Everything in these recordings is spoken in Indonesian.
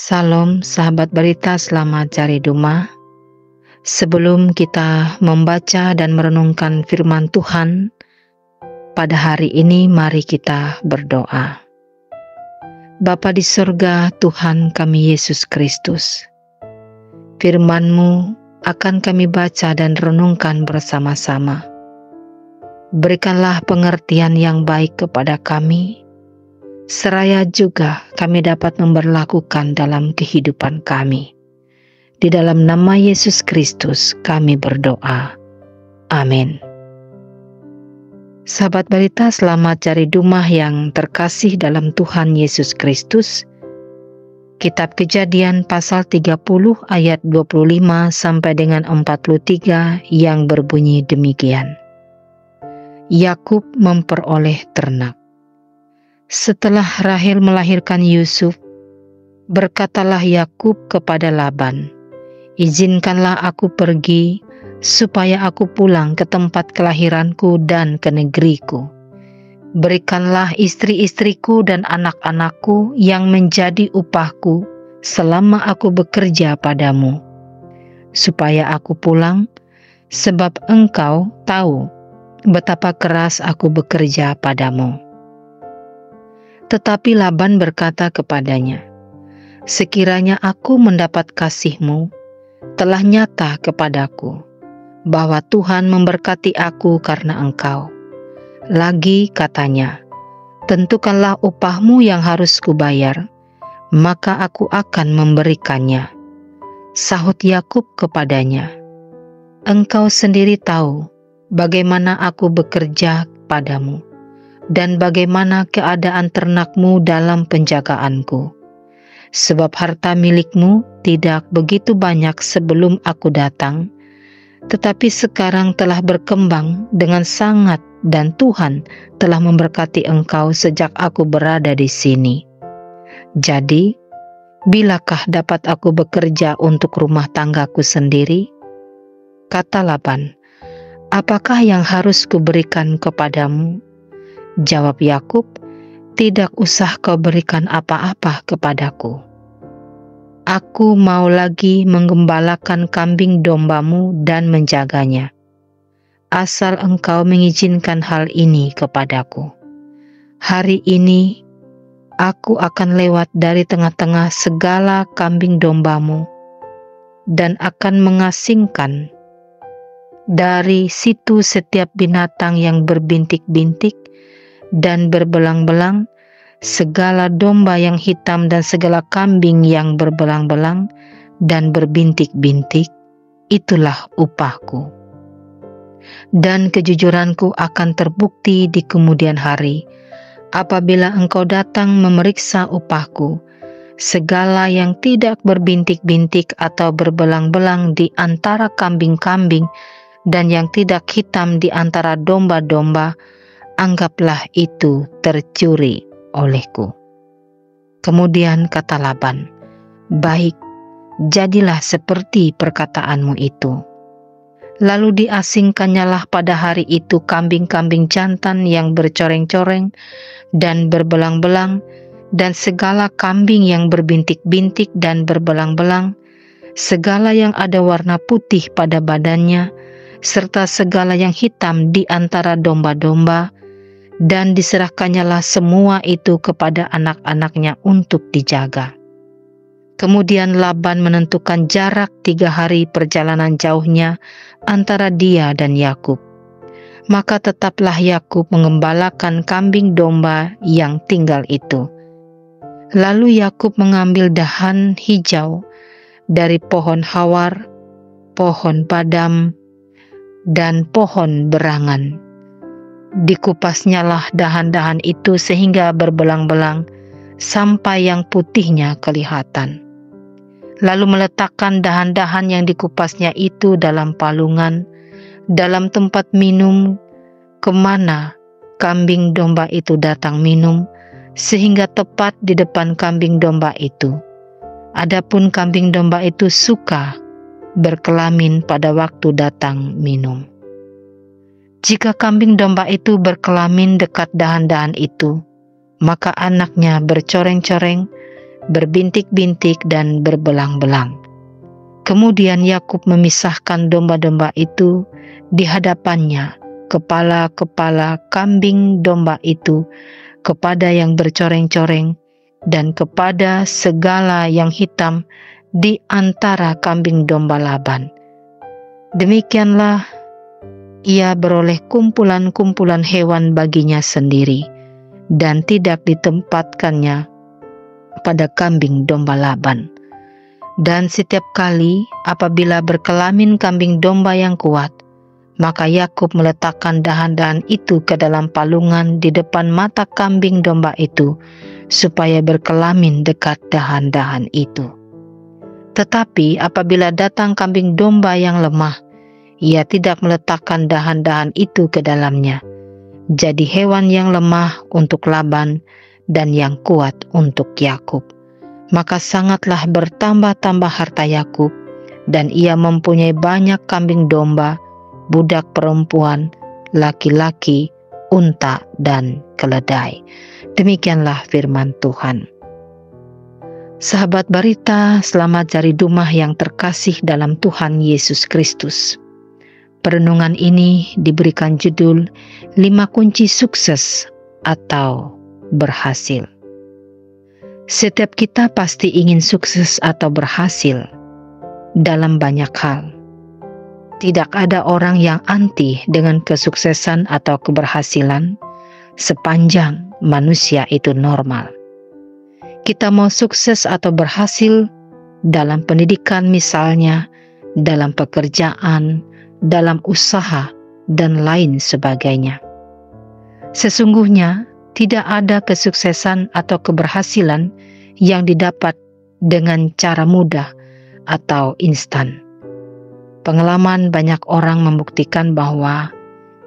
Salam sahabat berita, selamat cari Duma. Sebelum kita membaca dan merenungkan firman Tuhan pada hari ini, mari kita berdoa. Bapa di surga, Tuhan kami Yesus Kristus, firman-Mu akan kami baca dan renungkan bersama-sama. Berikanlah pengertian yang baik kepada kami, seraya juga kami dapat memberlakukan dalam kehidupan kami. Di dalam nama Yesus Kristus kami berdoa. Amin. Sahabat berita, selamat cari Dumah yang terkasih dalam Tuhan Yesus Kristus. Kitab Kejadian pasal 30 ayat 25 sampai dengan 43 yang berbunyi demikian. Yakub memperoleh ternak. Setelah Rahel melahirkan Yusuf, berkatalah Yakub kepada Laban, "Izinkanlah aku pergi, supaya aku pulang ke tempat kelahiranku dan ke negeriku. Berikanlah istri-istriku dan anak-anakku yang menjadi upahku selama aku bekerja padamu, supaya aku pulang, sebab engkau tahu betapa keras aku bekerja padamu." Tetapi Laban berkata kepadanya, "Sekiranya aku mendapat kasih-Mu, telah nyata kepadaku bahwa Tuhan memberkati aku karena engkau. Lagi katanya, tentukanlah upahmu yang harus kubayar, maka aku akan memberikannya." Sahut Yakub kepadanya, "Engkau sendiri tahu bagaimana aku bekerja padamu, dan bagaimana keadaan ternakmu dalam penjagaanku. Sebab harta milikmu tidak begitu banyak sebelum aku datang, tetapi sekarang telah berkembang dengan sangat, dan Tuhan telah memberkati engkau sejak aku berada di sini. Jadi, bilakah dapat aku bekerja untuk rumah tanggaku sendiri?" Kata Laban, "Apakah yang harus kuberikan kepadamu?" Jawab Yakub, "Tidak usah kau berikan apa-apa kepadaku. Aku mau lagi menggembalakan kambing dombamu dan menjaganya, asal engkau mengizinkan hal ini kepadaku. Hari ini aku akan lewat dari tengah-tengah segala kambing dombamu dan akan mengasingkan dari situ setiap binatang yang berbintik-bintik dan berbelang-belang, segala domba yang hitam dan segala kambing yang berbelang-belang dan berbintik-bintik, itulah upahku. Dan kejujuranku akan terbukti di kemudian hari, apabila engkau datang memeriksa upahku, segala yang tidak berbintik-bintik atau berbelang-belang di antara kambing-kambing dan yang tidak hitam di antara domba-domba, anggaplah itu tercuri olehku." Kemudian kata Laban, "Baik, jadilah seperti perkataanmu itu." Lalu diasingkannyalah pada hari itu kambing-kambing jantan yang bercoreng-coreng dan berbelang-belang, dan segala kambing yang berbintik-bintik dan berbelang-belang, segala yang ada warna putih pada badannya, serta segala yang hitam di antara domba-domba, dan diserahkannyalah semua itu kepada anak-anaknya untuk dijaga. Kemudian Laban menentukan jarak 3 hari perjalanan jauhnya antara dia dan Yakub. Maka tetaplah Yakub mengembalakan kambing domba yang tinggal itu. Lalu Yakub mengambil dahan hijau dari pohon hawar, pohon padam, dan pohon berangan. Dikupasnyalah dahan-dahan itu sehingga berbelang-belang sampai yang putihnya kelihatan. Lalu meletakkan dahan-dahan yang dikupasnya itu dalam palungan, dalam tempat minum kemana kambing domba itu datang minum, sehingga tepat di depan kambing domba itu. Adapun kambing domba itu suka berkelamin pada waktu datang minum. Jika kambing domba itu berkelamin dekat dahan-dahan itu, maka anaknya bercoreng-coreng berbintik-bintik dan berbelang-belang. Kemudian Yakub memisahkan domba-domba itu di hadapannya, kepala-kepala kambing domba itu kepada yang bercoreng-coreng dan kepada segala yang hitam di antara kambing domba Laban. Demikianlah ia beroleh kumpulan-kumpulan hewan baginya sendiri dan tidak ditempatkannya pada kambing domba Laban. Dan setiap kali apabila berkelamin kambing domba yang kuat, maka Yakub meletakkan dahan-dahan itu ke dalam palungan di depan mata kambing domba itu, supaya berkelamin dekat dahan-dahan itu. Tetapi apabila datang kambing domba yang lemah, ia tidak meletakkan dahan-dahan itu ke dalamnya. Jadi hewan yang lemah untuk Laban dan yang kuat untuk Yakub. Maka sangatlah bertambah-tambah harta Yakub, dan ia mempunyai banyak kambing domba, budak perempuan, laki-laki, unta, dan keledai. Demikianlah firman Tuhan. Sahabat Barita, selamat Jari Dumah yang terkasih dalam Tuhan Yesus Kristus. Perenungan ini diberikan judul 5 kunci sukses atau berhasil. Setiap kita pasti ingin sukses atau berhasil dalam banyak hal. Tidak ada orang yang anti dengan kesuksesan atau keberhasilan sepanjang manusia itu normal. Kita mau sukses atau berhasil dalam pendidikan misalnya, dalam pekerjaan, dalam usaha, dan lain sebagainya. Sesungguhnya tidak ada kesuksesan atau keberhasilan yang didapat dengan cara mudah atau instan. Pengalaman banyak orang membuktikan bahwa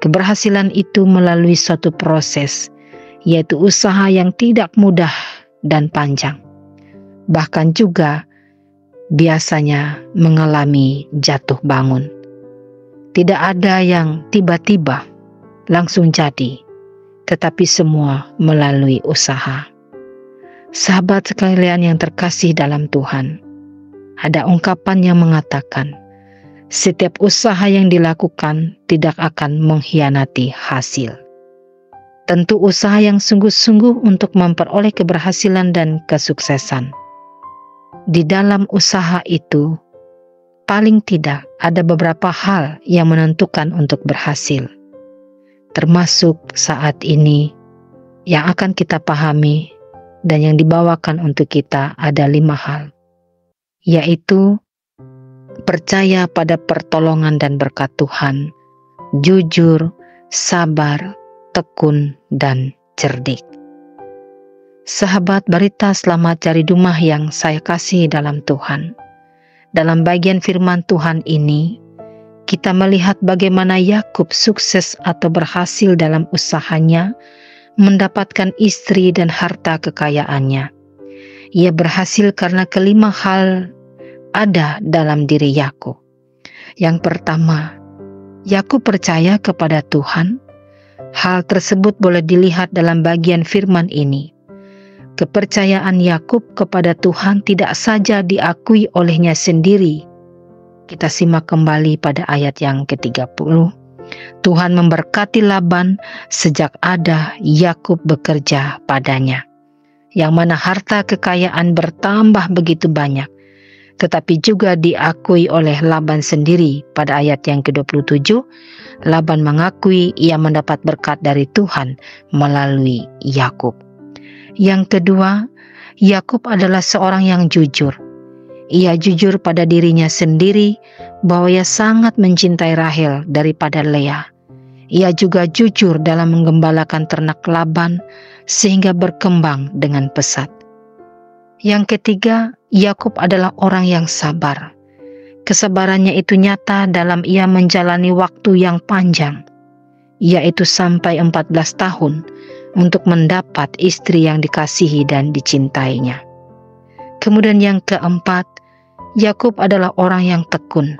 keberhasilan itu melalui suatu proses, yaitu usaha yang tidak mudah dan panjang. Bahkan juga biasanya mengalami jatuh bangun. Tidak ada yang tiba-tiba langsung jadi, tetapi semua melalui usaha. Sahabat sekalian yang terkasih dalam Tuhan, ada ungkapan yang mengatakan, setiap usaha yang dilakukan tidak akan mengkhianati hasil. Tentu usaha yang sungguh-sungguh untuk memperoleh keberhasilan dan kesuksesan. Di dalam usaha itu, paling tidak ada beberapa hal yang menentukan untuk berhasil. Termasuk saat ini yang akan kita pahami dan yang dibawakan untuk kita ada 5 hal, yaitu percaya pada pertolongan dan berkat Tuhan, jujur, sabar, tekun, dan cerdik. Sahabat Barita Selamat Jari Dumah yang saya kasih dalam Tuhan, dalam bagian firman Tuhan ini, kita melihat bagaimana Yakub sukses atau berhasil dalam usahanya mendapatkan istri dan harta kekayaannya. Ia berhasil karena kelima hal ada dalam diri Yakub. Yang pertama, Yakub percaya kepada Tuhan. Hal tersebut boleh dilihat dalam bagian firman ini. Kepercayaan Yakub kepada Tuhan tidak saja diakui olehnya sendiri. Kita simak kembali pada ayat yang ke-30. Tuhan memberkati Laban sejak ada Yakub bekerja padanya, yang mana harta kekayaan bertambah begitu banyak, tetapi juga diakui oleh Laban sendiri. Pada ayat yang ke-27, Laban mengakui ia mendapat berkat dari Tuhan melalui Yakub. Yang kedua, Yakub adalah seorang yang jujur. Ia jujur pada dirinya sendiri bahwa ia sangat mencintai Rahel daripada Lea. Ia juga jujur dalam menggembalakan ternak Laban sehingga berkembang dengan pesat. Yang ketiga, Yakub adalah orang yang sabar. Kesabarannya itu nyata dalam ia menjalani waktu yang panjang, yaitu sampai 14 tahun untuk mendapat istri yang dikasihi dan dicintainya. Kemudian yang keempat, Yakub adalah orang yang tekun.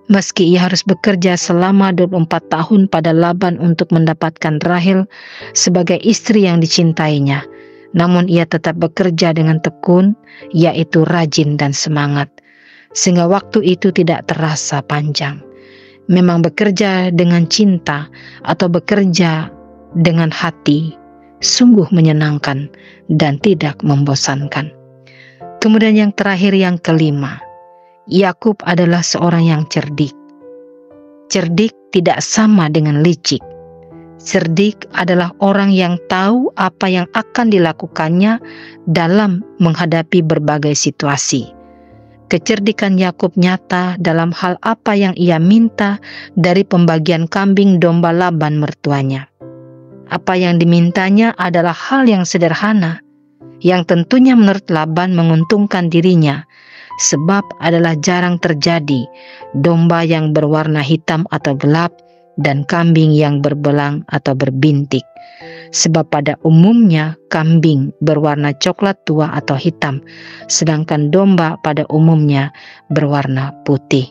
Meski ia harus bekerja selama 24 tahun pada Laban untuk mendapatkan Rahel sebagai istri yang dicintainya, namun ia tetap bekerja dengan tekun, yaitu rajin dan semangat, sehingga waktu itu tidak terasa panjang. Memang bekerja dengan cinta atau bekerja dengan hati sungguh menyenangkan dan tidak membosankan. Kemudian yang terakhir, yang kelima, Yakub adalah seorang yang cerdik. Cerdik tidak sama dengan licik. Cerdik adalah orang yang tahu apa yang akan dilakukannya dalam menghadapi berbagai situasi. Kecerdikan Yakub nyata dalam hal apa yang ia minta dari pembagian kambing domba Laban mertuanya. Apa yang dimintanya adalah hal yang sederhana, yang tentunya menurut Laban menguntungkan dirinya, sebab adalah jarang terjadi domba yang berwarna hitam atau gelap dan kambing yang berbelang atau berbintik. Sebab pada umumnya kambing berwarna coklat tua atau hitam, sedangkan domba pada umumnya berwarna putih.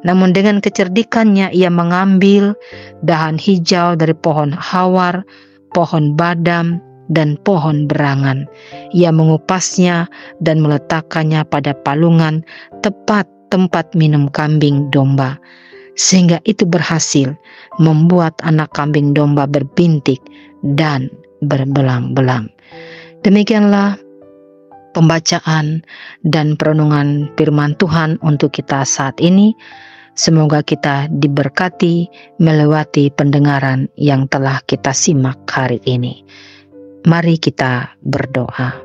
Namun dengan kecerdikannya ia mengambil dahan hijau dari pohon hawar, pohon badam, dan pohon berangan. Ia mengupasnya dan meletakkannya pada palungan tepat tempat minum kambing domba, sehingga itu berhasil membuat anak kambing domba berbintik dan berbelang-belang. Demikianlah pembacaan dan perenungan firman Tuhan untuk kita saat ini. Semoga kita diberkati melewati pendengaran yang telah kita simak hari ini. Mari kita berdoa.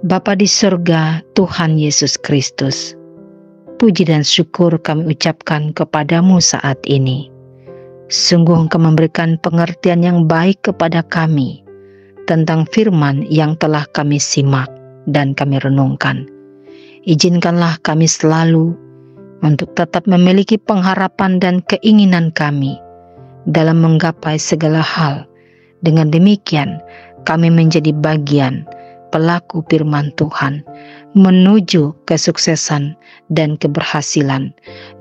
Bapa di surga, Tuhan Yesus Kristus, puji dan syukur kami ucapkan kepadamu saat ini. Sungguh Engkau memberikan pengertian yang baik kepada kami tentang firman yang telah kami simak dan kami renungkan. Izinkanlah kami selalu untuk tetap memiliki pengharapan dan keinginan kami dalam menggapai segala hal. Dengan demikian, kami menjadi bagian pelaku firman Tuhan menuju kesuksesan dan keberhasilan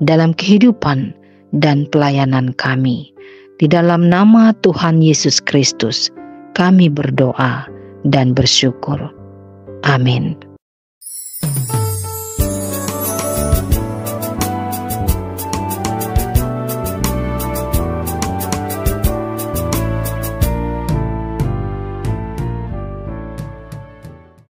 dalam kehidupan dan pelayanan kami. Di dalam nama Tuhan Yesus Kristus, kami berdoa dan bersyukur. Amin.